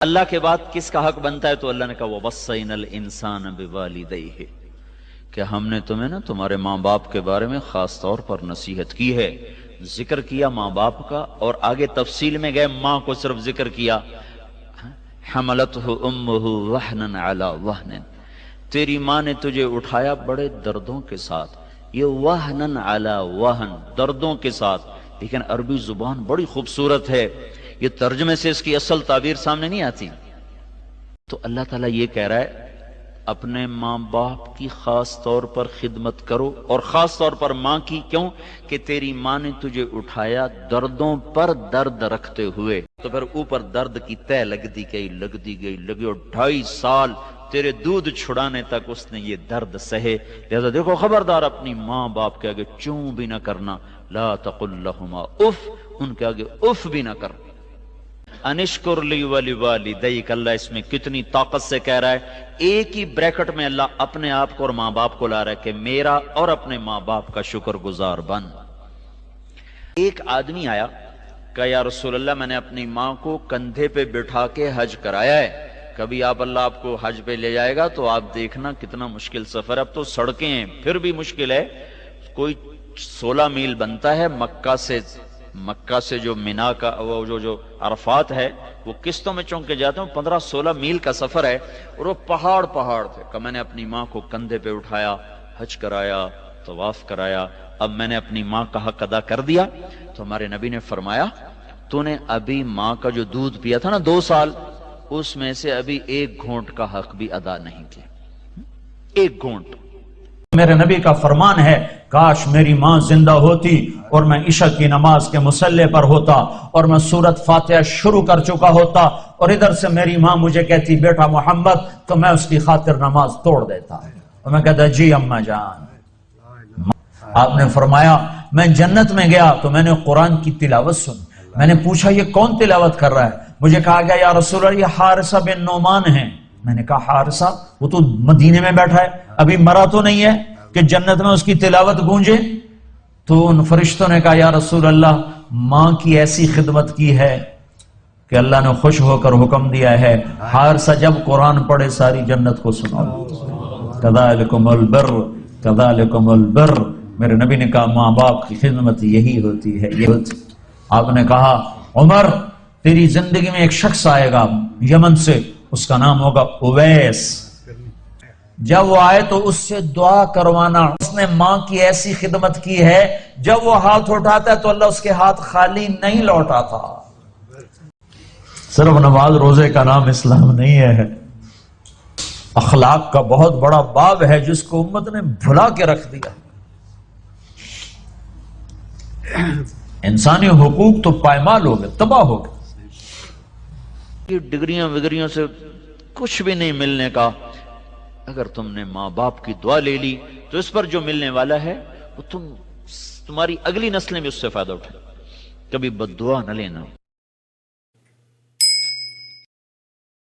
اللہ کے بعد کس کا حق بنتا ہے؟ تو اللہ نے کہا وَوَصَّيْنَا الْإِنسَانَ بِوَالِدَيْهِ، کہ ہم نے تمہیں نا تمہارے ماں باپ کے بارے میں خاص طور پر نصیحت کی ہے، ذکر کیا ماں باپ کا، اور آگے تفصیل میں گئے، ماں کو صرف ذکر کیا، حملتہ امہ وہنا علی وہن، تیری ماں نے تجھے اٹھایا بڑے دردوں کے ساتھ، یہ وہنا علی وہن، دردوں کے ساتھ، لیکن عربی زبان بڑی خوبصورت ہے، یہ ترجمے سے اس کی اصل تعبیر سامنے نہیں آتی۔ تو اللہ تعالیٰ یہ کہہ رہا ہے اپنے ماں باپ کی خاص طور پر خدمت کرو، اور خاص طور پر ماں کی، کیوں کہ تیری ماں نے تجھے اٹھایا دردوں پر درد رکھتے ہوئے، تو پھر اوپر درد کی تہ لگتی گئی لگی، اور 2.5 سال تیرے دودھ چھڑانے تک اس نے یہ درد سہے۔ لہذا دیکھو خبردار اپنی ماں باپ کے آگے چوں بھی نہ کرنا، لا تقل لہما اف، ان کے آگے اف بھی نہ کر۔ انشکر لی ولوالدیک، اللہ اس میں کتنی طاقت سے کہہ رہا ہے، ایک ہی بریکٹ میں اللہ اپنے آپ کو اور ماں باپ کو لا رہا ہے کہ میرا اور اپنے ماں باپ کا شکر گزار بن۔ ایک آدمی آیا، کہا یا رسول اللہ میں نے اپنی ماں کو کندھے پہ بٹھا کے حج کرایا ہے، کبھی اللہ آپ کو حج پہ لے جائے گا تو آپ دیکھنا کتنا مشکل سفر ہے، اب تو سڑکیں ہیں پھر بھی مشکل ہے، کوئی 16 میل بنتا ہے مکہ سے جو مینا کا وہ جو عرفات ہے وہ قسطوں میں چونک کے جاتے ہیں، 15-16 میل کا سفر ہے، اور وہ پہاڑ تھے کہ میں نے اپنی ماں کو کندھے پہ اٹھایا، حج کرایا، طواف کرایا، اب میں نے اپنی ماں کا حق ادا کر دیا۔ تو ہمارے نبی نے فرمایا تو نے ابھی ماں کا جو دودھ پیا تھا نا 2 سال، اس میں سے ابھی 1 گھونٹ کا حق بھی ادا نہیں کیا، 1 گھونٹ۔ میرے نبی کا فرمان ہے کاش میری ماں زندہ ہوتی اور میں عشاء کی نماز کے مصلی پر ہوتا اور میں سورت فاتحہ شروع کر چکا ہوتا، اور ادھر سے میری ماں مجھے کہتی بیٹا محمد، تو میں اس کی خاطر نماز توڑ دیتا، اور میں کہتا جی اماں جان۔ آپ نے فرمایا میں جنت میں گیا تو میں نے قرآن کی تلاوت سنی، میں نے پوچھا یہ کون تلاوت کر رہا ہے؟ مجھے کہا گیا یا رسول اللہ یہ حارثہ بن نعمان ہیں۔ میں نے کہا حارثہ؟ وہ تو مدینے میں بیٹھا ہے، ابھی مرا تو نہیں ہے کہ جنت میں اس کی تلاوت گونجے؟ تو ان فرشتوں نے کہا یا رسول اللہ ماں کی ایسی خدمت کی ہے کہ اللہ نے خوش ہو کر حکم دیا ہے حارثہ جب قرآن پڑھے ساری جنت کو سناؤ۔ کذالکم البر کذالکم البر، میرے نبی نے کہا ماں باپ کی خدمت یہی ہوتی ہے، یہ ہوتی۔ آپ نے کہا عمر تیری زندگی میں ایک شخص آئے گا یمن سے، اس کا نام ہوگا اویس، جب وہ آئے تو اس سے دعا کروانا، اس نے ماں کی ایسی خدمت کی ہے جب وہ ہاتھ اٹھاتا ہے تو اللہ اس کے ہاتھ خالی نہیں لوٹاتا۔ صرف نماز روزے کا نام اسلام نہیں ہے، اخلاق کا بہت بڑا باب ہے جس کو امت نے بھلا کے رکھ دیا۔ انسانی حقوق تو پائمال ہو گئے، تباہ ہو گئے۔ یہ ڈگریاں وگریوں سے کچھ بھی نہیں ملنے کا، اگر تم نے ماں باپ کی دعا لے لی تو اس پر جو ملنے والا ہے وہ تمہاری اگلی نسلیں بھی اس سے فائدہ اٹھائیں، کبھی بد دعا نہ لینا۔